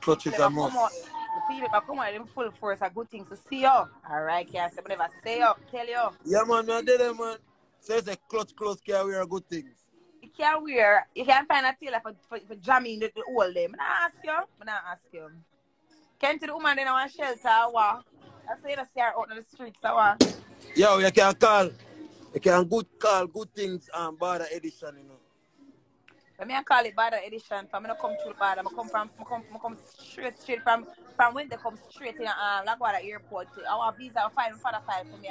clutch is a must. The people that come out in full force are good things to see you. Alright, can't say, but never say up, tell you. Yeah, man, I did it, man. Says the clutch clothes can wear good things. You can't find a tailor for jamming the old them. I ask you. Can't the woman in our shelter or what? I say to see her out on the streets or what? Yo, you can call good things Border Edition, you know. When I call it Border Edition, I'm not come through the border. I come straight from when they come straight in LaGuardia Airport. Our visa file for me.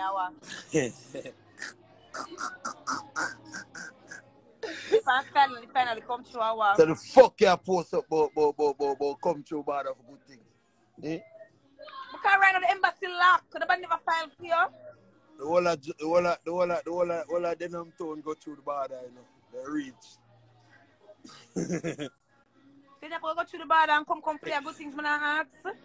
Finally come through our. So the fuck you post up about come through border for good things. Eh? Because right now the embassy locked. Could have never filed for you? The whole of Denham town go through the border, you know. They reach. They never go through the border and come play good things when I ask.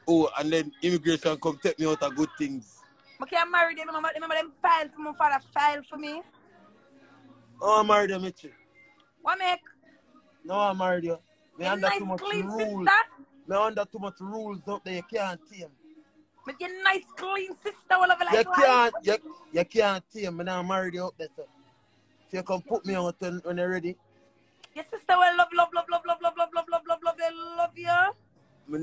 Oh, and then immigration come take me out of good things. I can't marry them. Remember them filed for my father filed for me. Oh, I married them, Mitchell. What make? No, I married you. Me under nice too much clean rules. sister. Me under too much rules up there. You can't tame. But your nice clean sister all over like you can't tame. Me now married you up there, sir. So you can put me out when you're ready. Your sister will love you. Me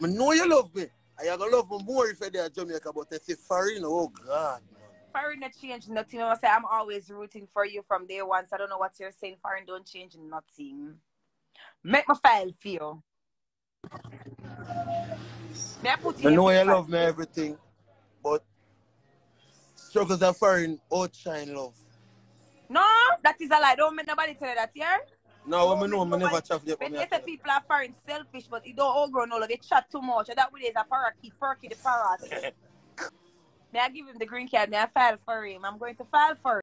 know you love me. And you're going to love me more if you're there at Jamaica. But if you're foreign, oh God. Foreign not change nothing. I say I'm always rooting for you from day one. So I don't know what you're saying. Foreign don't change nothing. Make my file for you. I know you love me everything. But struggles are foreign outshine love. No, that is a lie. Don't make nobody tell you that, yeah? No, I know, I never chat with you. They say people are foreign selfish, but it don't all grow no love. They chat too much. And that way there's a parakeet, Perky the parrot. May I give him the green card? May I file for him? I'm going to file for him.